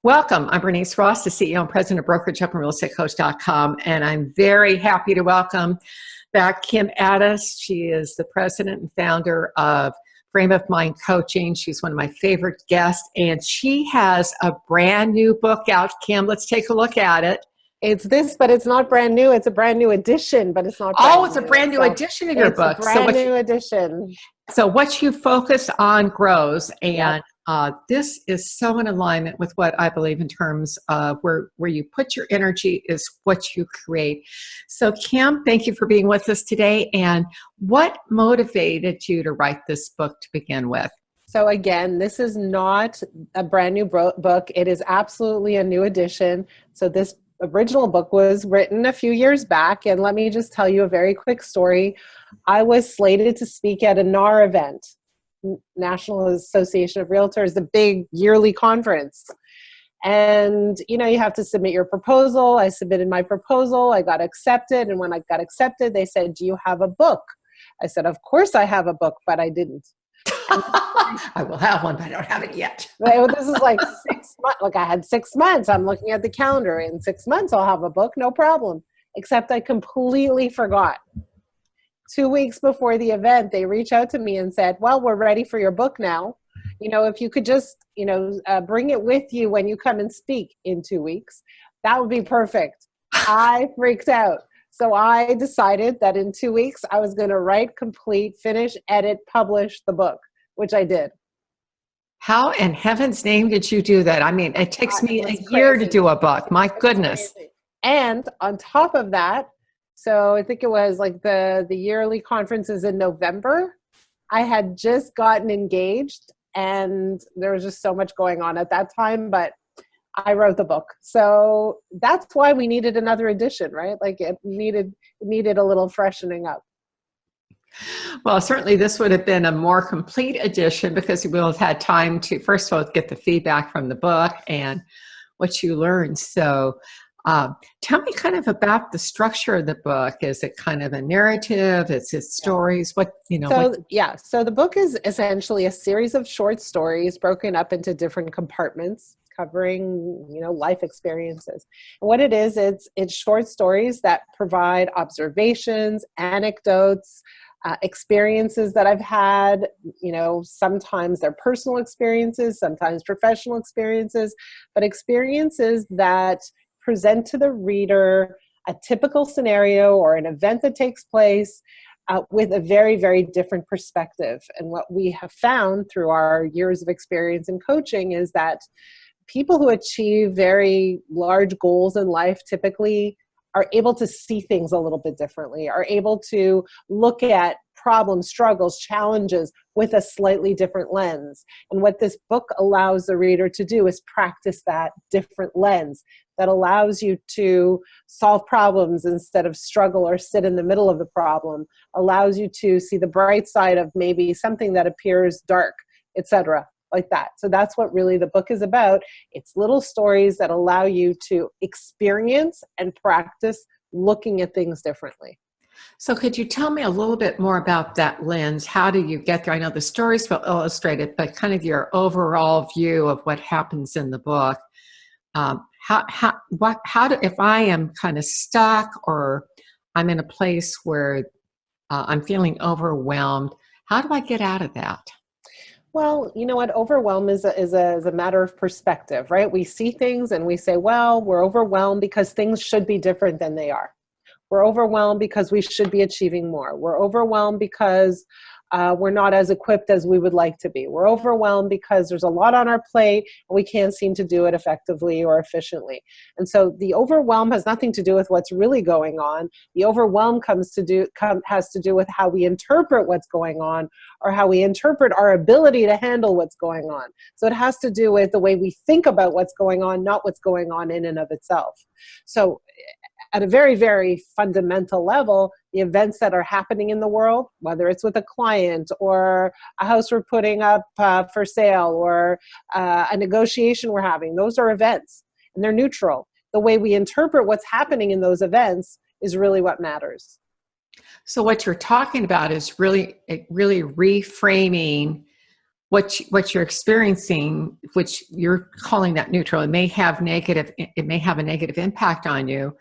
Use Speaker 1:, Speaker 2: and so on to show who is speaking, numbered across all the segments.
Speaker 1: Welcome. I'm Bernice Ross, the CEO and President of BrokerageUpandRealEstateCoach.com, and I'm very happy to welcome back Kim Ades. She is the president and founder of Frame of Mind Coaching. She's one of my favorite guests, and she has a brand new book out. Kim, let's take a look at it.
Speaker 2: It's this, but it's not brand new. It's a brand new edition, but it's not brand new.
Speaker 1: Oh, it's a brand new edition of your book.
Speaker 2: It's a brand new edition.
Speaker 1: So what you focus on grows, and this is so in alignment with what I believe in terms of where you put your energy is what you create. So Kim, thank you for being with us today. And what motivated you to write this book to begin with?
Speaker 2: So again, this is not a brand new book. It is absolutely a new edition. So this original book was written a few years back, and let me just tell you a very quick story. I was slated to speak at a NAR event, National Association of Realtors, the big yearly conference. And, you know, you have to submit your proposal. I submitted my proposal. I got accepted. And when I got accepted, they said, "Do you have a book?" I said, "Of course I have a book," but I didn't.
Speaker 1: I will have one, but I don't have it yet.
Speaker 2: This is like 6 months. Like I had 6 months. I'm looking at the calendar. In 6 months, I'll have a book. No problem. Except I completely forgot. 2 weeks before the event, they reached out to me and said, "Well, we're ready for your book now. You know, if you could just, bring it with you when you come and speak in 2 weeks, that would be perfect." I freaked out. So I decided that in 2 weeks, I was going to write, complete, finish, edit, publish the book, which I did.
Speaker 1: How in heaven's name did you do that? I mean, it takes me a year to do a book. My goodness.
Speaker 2: Crazy. And on top of that, so I think it was like the yearly conferences in November, I had just gotten engaged and there was just so much going on at that time, but I wrote the book. So that's why we needed another edition, right? Like it needed a little freshening up.
Speaker 1: Well, certainly this would have been a more complete edition because you will have had time to, first of all, get the feedback from the book and what you learned. So tell me kind of about the structure of the book. Is it kind of a narrative? Is it stories? So
Speaker 2: the book is essentially a series of short stories broken up into different compartments covering, life experiences. And what it is, it's short stories that provide observations, anecdotes, experiences that I've had. Sometimes they're personal experiences, sometimes professional experiences, but experiences that present to the reader a typical scenario or an event that takes place with a very, very different perspective. And what we have found through our years of experience in coaching is that people who achieve very large goals in life typically are able to see things a little bit differently, are able to look at problems, struggles, challenges with a slightly different lens. And what this book allows the reader to do is practice that different lens that allows you to solve problems instead of struggle or sit in the middle of the problem, allows you to see the bright side of maybe something that appears dark, etc., like that. So that's what really the book is about. It's little stories that allow you to experience and practice looking at things differently.
Speaker 1: So could you tell me a little bit more about that lens? How do you get there? I know the stories will illustrate it, but kind of your overall view of what happens in the book. If I am kind of stuck or I'm in a place where I'm feeling overwhelmed, how do I get out of that?
Speaker 2: Well, you know what? Overwhelm is a matter of perspective, right? We see things and we say, well, we're overwhelmed because things should be different than they are. We're overwhelmed because we should be achieving more. We're overwhelmed because we're not as equipped as we would like to be. We're overwhelmed because there's a lot on our plate and we can't seem to do it effectively or efficiently. And so the overwhelm has nothing to do with what's really going on. The overwhelm has to do with how we interpret what's going on or how we interpret our ability to handle what's going on. So it has to do with the way we think about what's going on, not what's going on in and of itself. So at a very, very fundamental level, the events that are happening in the world, whether it's with a client or a house we're putting up for sale or a negotiation we're having, those are events and they're neutral. The way we interpret what's happening in those events is really what matters.
Speaker 1: So what you're talking about is really reframing what you're experiencing, which you're calling that neutral. It may have a negative impact on you,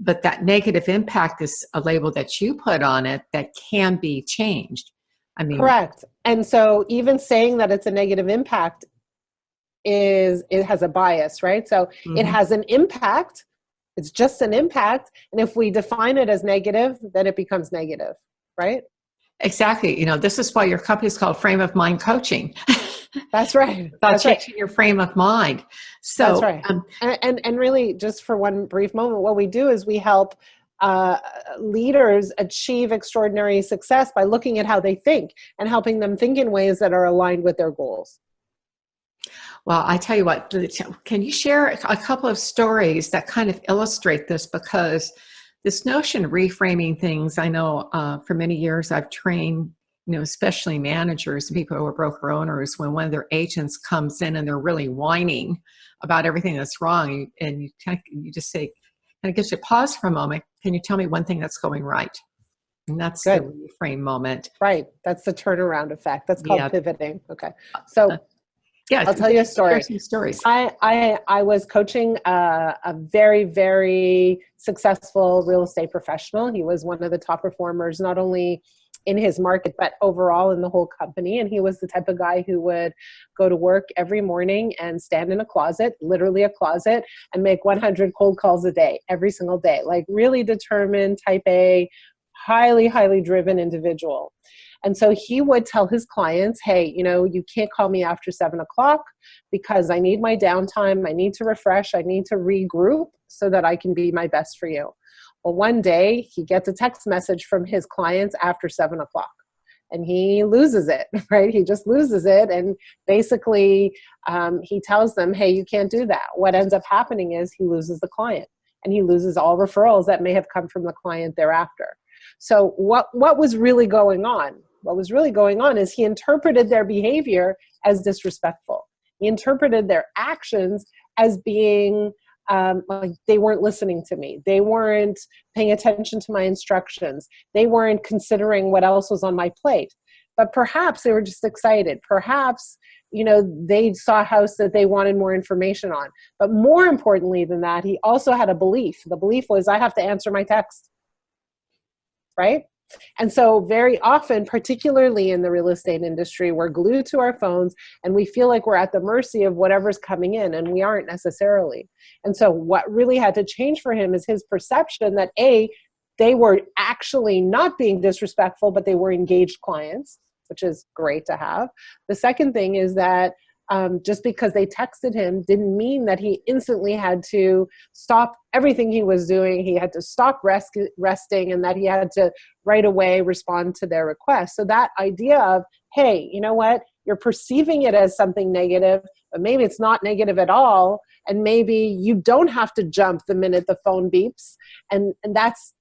Speaker 1: but that negative impact is a label that you put on it that can be changed. I mean,
Speaker 2: Correct. And so even saying that it's a negative impact it has a bias, right? So it
Speaker 1: mhm.
Speaker 2: has an impact. It's just an impact. And if we define it as negative, then it becomes negative, right?
Speaker 1: Exactly. This is why your company is called Frame of Mind Coaching.
Speaker 2: That's right.
Speaker 1: About
Speaker 2: That's right.
Speaker 1: changing your frame of mind.
Speaker 2: That's
Speaker 1: So,
Speaker 2: right. And really, just for one brief moment, what we do is we help leaders achieve extraordinary success by looking at how they think and helping them think in ways that are aligned with their goals.
Speaker 1: well, I tell you what, can you share a couple of stories that kind of illustrate this? Because this notion of reframing things, I know for many years I've trained, especially managers and people who are broker owners, when one of their agents comes in and they're really whining about everything that's wrong, and you just say, and it gives you pause for a moment. Can you tell me one thing that's going right? And that's the
Speaker 2: Good.
Speaker 1: reframe moment.
Speaker 2: Right. That's the turnaround effect. That's called
Speaker 1: Yeah.
Speaker 2: pivoting. Okay. So
Speaker 1: Yeah.
Speaker 2: I'll tell you a
Speaker 1: Share
Speaker 2: story.
Speaker 1: some stories.
Speaker 2: I was coaching a very, very successful real estate professional. He was one of the top performers, not only in his market, but overall in the whole company. And he was the type of guy who would go to work every morning and stand in a closet, literally a closet, and make 100 cold calls a day, every single day. Like really determined, type A, highly, highly driven individual. And so he would tell his clients, hey, you can't call me after 7 o'clock because I need my downtime. I need to refresh. I need to regroup so that I can be my best for you. Well, one day he gets a text message from his clients after 7 o'clock and he loses it, right? He just loses it. And basically he tells them, hey, you can't do that. What ends up happening is he loses the client and he loses all referrals that may have come from the client thereafter. So what was really going on? What was really going on is he interpreted their behavior as disrespectful. He interpreted their actions as being like they weren't listening to me. They weren't paying attention to my instructions. They weren't considering what else was on my plate. But perhaps they were just excited. Perhaps, they saw a house that they wanted more information on. But more importantly than that, he also had a belief. The belief was, I have to answer my text. Right? And so very often, particularly in the real estate industry, we're glued to our phones and we feel like we're at the mercy of whatever's coming in, and we aren't necessarily. And so what really had to change for him is his perception that they were actually not being disrespectful, but they were engaged clients, which is great to have. The second thing is that just because they texted him didn't mean that he instantly had to stop everything he was doing. He had to stop resting, and that he had to right away respond to their request. So that idea of, hey, you know what? You're perceiving it as something negative, but maybe it's not negative at all. And maybe you don't have to jump the minute the phone beeps. And that's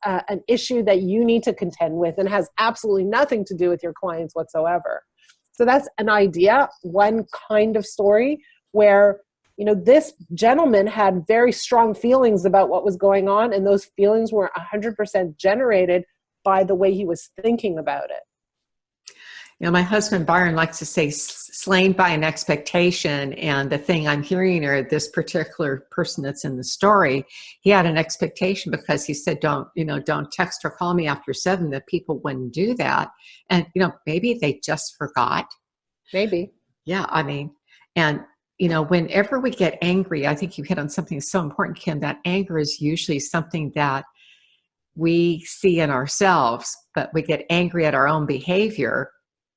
Speaker 2: an issue that you need to contend with and has absolutely nothing to do with your clients whatsoever. So that's an idea, one kind of story where, this gentleman had very strong feelings about what was going on, and those feelings were 100% generated by the way he was thinking about it.
Speaker 1: My husband Byron likes to say slain by an expectation. And the thing I'm hearing, or this particular person that's in the story, he had an expectation because he said, don't text or call me after 7, that people wouldn't do that. And, maybe they just forgot.
Speaker 2: Maybe.
Speaker 1: Yeah. I mean, and, whenever we get angry, I think you hit on something so important, Kim, that anger is usually something that we see in ourselves, but we get angry at our own behavior,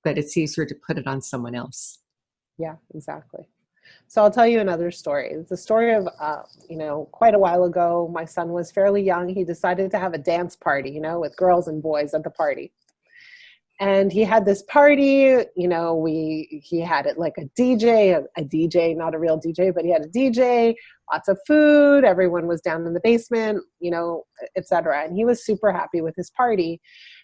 Speaker 1: but it's easier to put it on someone else.
Speaker 2: Yeah, exactly. So I'll tell you another story. It's a story of, quite a while ago, my son was fairly young. He decided to have a dance party, with girls and boys at the party. And he had this party, he had it like a DJ, not a real DJ, but he had a DJ, lots of food. Everyone was down in the basement, et cetera. And he was super happy with his party.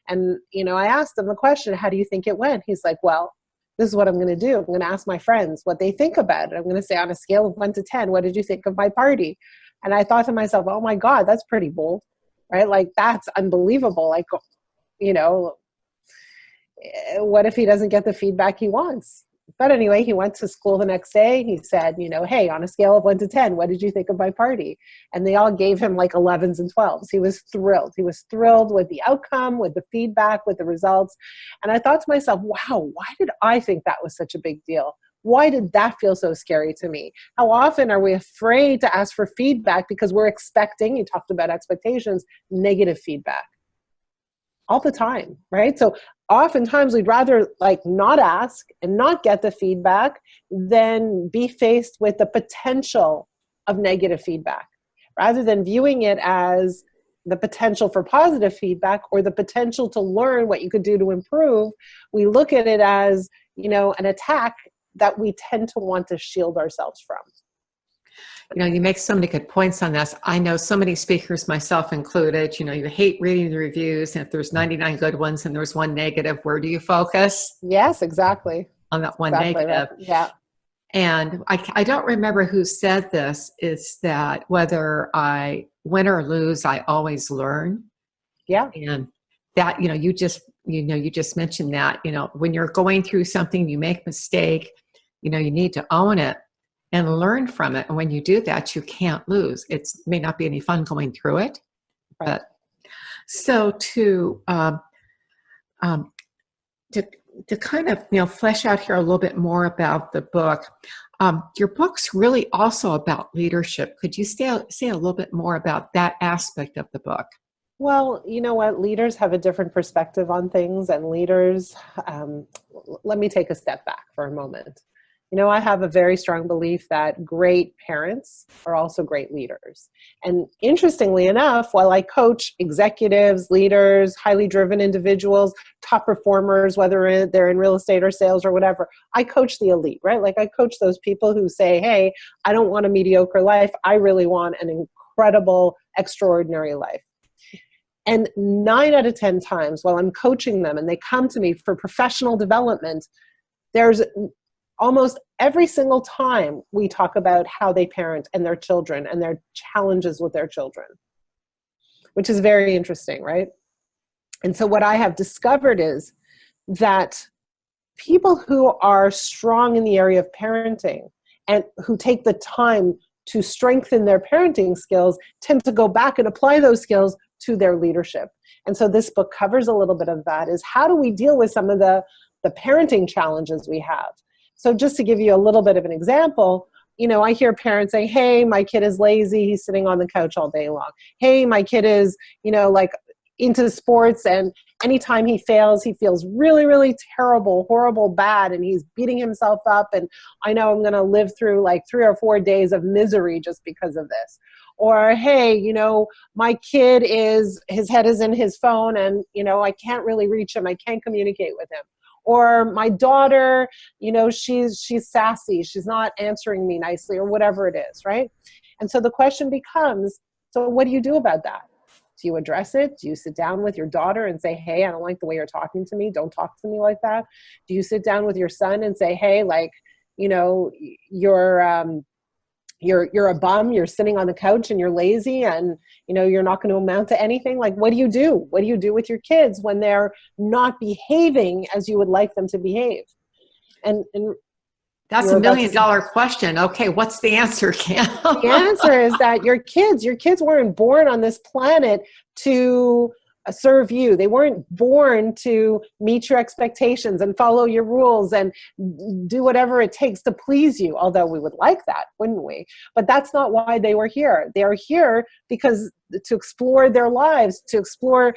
Speaker 2: And, I asked him the question, how do you think it went? He's like, well, this is what I'm going to do. I'm going to ask my friends what they think about it. I'm going to say, on a scale of 1 to 10, what did you think of my party? And I thought to myself, oh my God, that's pretty bold, right? Like, that's unbelievable. Like, you know, what if he doesn't get the feedback he wants? But anyway, he went to school the next day. He said, you know, hey, on a scale of 1 to 10, what did you think of my party? And they all gave him like 11s and 12s. He was thrilled. He was thrilled with the outcome, with the feedback, with the results. And I thought to myself, wow, why did I think that was such a big deal? Why did that feel so scary to me? How often are we afraid to ask for feedback because we're expecting, you talked about expectations, negative feedback all the time, right? So oftentimes we'd rather like not ask and not get the feedback than be faced with the potential of negative feedback, rather than viewing it as the potential for positive feedback or the potential to learn what you could do to improve. We look at it as, you know, an attack that we tend to want to shield ourselves from.
Speaker 1: You know, you make so many good points on this. I know so many speakers, myself included, you know, you hate reading the reviews. And if there's 99 good ones and there's one negative, where do you focus?
Speaker 2: Yes, exactly.
Speaker 1: On that one
Speaker 2: Exactly
Speaker 1: negative.
Speaker 2: right. Yeah.
Speaker 1: And I don't remember who said this, is that whether I win or lose, I always learn.
Speaker 2: Yeah.
Speaker 1: And that, you just mentioned that, when you're going through something, you make a mistake, you need to own it and learn from it. And when you do that, you can't lose. It may not be any fun going through it.
Speaker 2: Right.
Speaker 1: But so to kind of, flesh out here a little bit more about the book, your book's really also about leadership. Could you say a little bit more about that aspect of the book?
Speaker 2: Well, you know what? Leaders have a different perspective on things, and leaders, let me take a step back for a moment. I have a very strong belief that great parents are also great leaders. And interestingly enough, while I coach executives, leaders, highly driven individuals, top performers, whether they're in real estate or sales or whatever, I coach the elite, right? Like I coach those people who say, hey, I don't want a mediocre life. I really want an incredible, extraordinary life. And 9 out of 10 times while I'm coaching them and they come to me for professional development, there's almost every single time we talk about how they parent and their children and their challenges with their children, which is very interesting, right? And so what I have discovered is that people who are strong in the area of parenting and who take the time to strengthen their parenting skills tend to go back and apply those skills to their leadership. And so this book covers a little bit of that, is how do we deal with some of the parenting challenges we have? So just to give you a little bit of an example, I hear parents say, hey, my kid is lazy. He's sitting on the couch all day long. Hey, my kid is, like into sports, and anytime he fails, he feels really, really terrible, horrible, bad, and he's beating himself up. And I know I'm going to live through like 3 or 4 days of misery just because of this. Or, hey, my kid his head is in his phone and, I can't really reach him. I can't communicate with him. Or my daughter, she's sassy. She's not answering me nicely, or whatever it is, right? And so the question becomes, so what do you do about that? Do you address it? Do you sit down with your daughter and say, hey, I don't like the way you're talking to me. Don't talk to me like that. Do you sit down with your son and say, hey, like, you're a bum, you're sitting on the couch and you're lazy and, you're not going to amount to anything? Like, what do you do? What do you do with your kids when they're not behaving as you would like them to behave? And
Speaker 1: that's $1 million question. Okay, what's the answer, Cam?
Speaker 2: The answer is that your kids weren't born on this planet to serve you. They weren't born to meet your expectations and follow your rules and do whatever it takes to please you, although we would like that, wouldn't we? But that's not why they were here. They are here because to explore their lives, to explore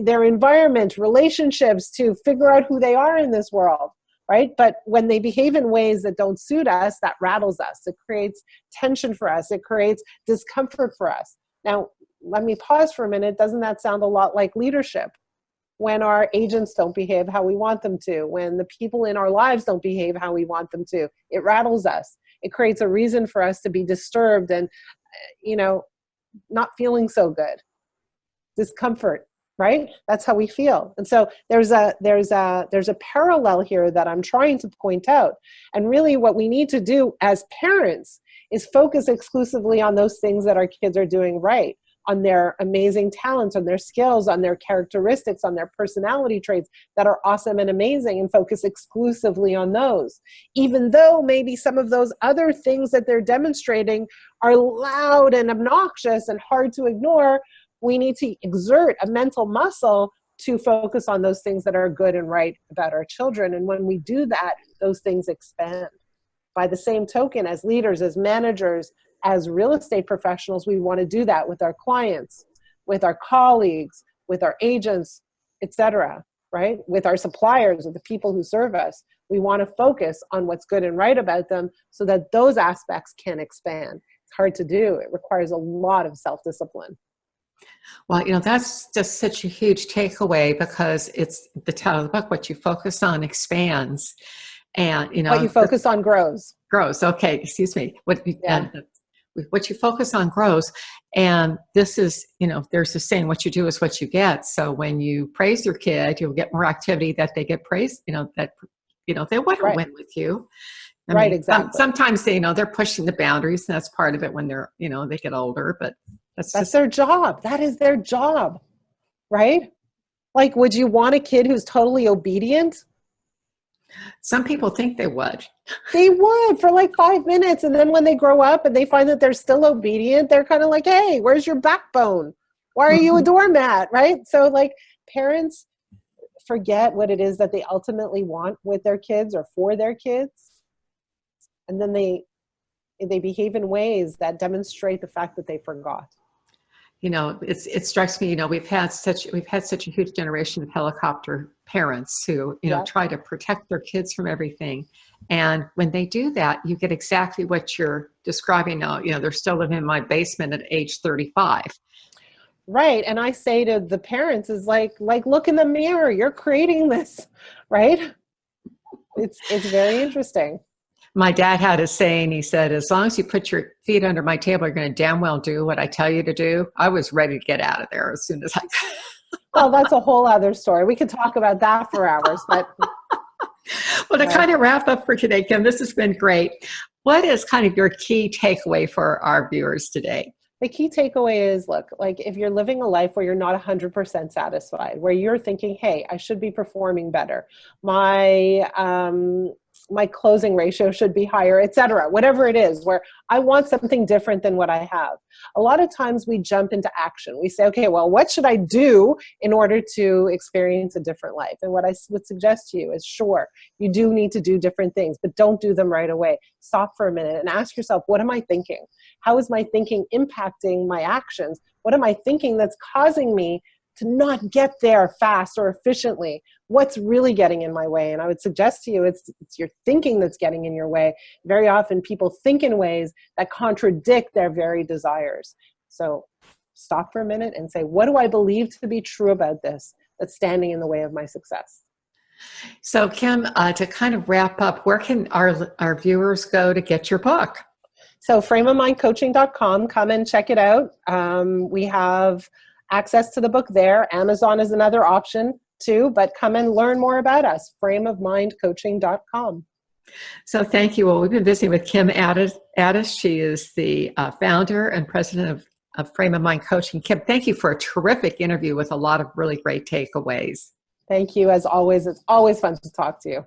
Speaker 2: their environment, relationships, to figure out who they are in this world. Right? But when they behave in ways that don't suit us, that rattles us. It creates tension for us. It creates discomfort for us. Now, let me pause for a minute. Doesn't that sound a lot like leadership? When our agents don't behave how we want them to, when the people in our lives don't behave how we want them to, it rattles us. It creates a reason for us to be disturbed and, not feeling so good. Discomfort. Right? That's how we feel. And so there's a parallel here that I'm trying to point out. And really what we need to do as parents is focus exclusively on those things that our kids are doing right. on their amazing talents, on their skills, on their characteristics, on their personality traits that are awesome and amazing, and focus exclusively on those. Even though maybe some of those other things that they're demonstrating are loud and obnoxious and hard to ignore, we need to exert a mental muscle to focus on those things that are good and right about our children. And when we do that, those things expand. By the same token, as leaders, as managers, as real estate professionals, we want to do that with our clients, with our colleagues, with our agents, etc., right? With our suppliers, with the people who serve us. We want to focus on what's good and right about them so that those aspects can expand. It's hard to do. It requires a lot of self-discipline.
Speaker 1: Well, that's just such a huge takeaway, because it's the title of the book, what you focus on expands. And,
Speaker 2: what you focus on grows.
Speaker 1: Grows. Okay. Excuse me. What you focus on grows. And this is, there's a saying, what you do is what you get. So when you praise your kid, you'll get more activity that they get praised, they want to win with you. I mean,
Speaker 2: exactly.
Speaker 1: Sometimes they're pushing the boundaries, and that's part of it when they're, they get older, but that's
Speaker 2: their job. That is their job, right? Like, would you want a kid who's totally obedient?
Speaker 1: Some people think they would.
Speaker 2: They would for like 5 minutes. And then when they grow up and they find that they're still obedient, they're kind of like, hey, where's your backbone? Why are you a doormat, right? So like, parents forget what it is that they ultimately want with their kids or for their kids. And then they behave in ways that demonstrate the fact that they forgot.
Speaker 1: It strikes me, we've had such a huge generation of helicopter parents who, try to protect their kids from everything. And when they do that, you get exactly what you're describing now. They're still living in my basement at age 35.
Speaker 2: Right. And I say to the parents is like, look in the mirror, you're creating this, right? It's very interesting.
Speaker 1: My dad had a saying, he said, as long as you put your feet under my table, you're going to damn well do what I tell you to do. I was ready to get out of there as soon as I could.
Speaker 2: Well, that's a whole other story. We could talk about that for hours. But
Speaker 1: well, to kind of wrap up for today, Kim, this has been great. What is kind of your key takeaway for our viewers today?
Speaker 2: The key takeaway is, look, like if you're living a life where you're not 100% satisfied, where you're thinking, hey, I should be performing better, my closing ratio should be higher, etc., whatever it is, where I want something different than what I have. A lot of times we jump into action. We say, okay, well, what should I do in order to experience a different life? And what I would suggest to you is, sure, you do need to do different things, but don't do them right away. Stop for a minute and ask yourself, what am I thinking? How is my thinking impacting my actions? What am I thinking that's causing me to not get there fast or efficiently? What's really getting in my way? And I would suggest to you, it's your thinking that's getting in your way. Very often people think in ways that contradict their very desires. So stop for a minute and say, what do I believe to be true about this that's standing in the way of my success?
Speaker 1: So Kim, to kind of wrap up, where can our viewers go to get your book?
Speaker 2: So frameofmindcoaching.com, come and check it out. We have access to the book there. Amazon is another option too, but come and learn more about us, frameofmindcoaching.com.
Speaker 1: So thank you. Well, we've been visiting with Kim Ades. She is the founder and president of Frame of Mind Coaching. Kim, thank you for a terrific interview with a lot of really great takeaways.
Speaker 2: Thank you. As always, it's always fun to talk to you.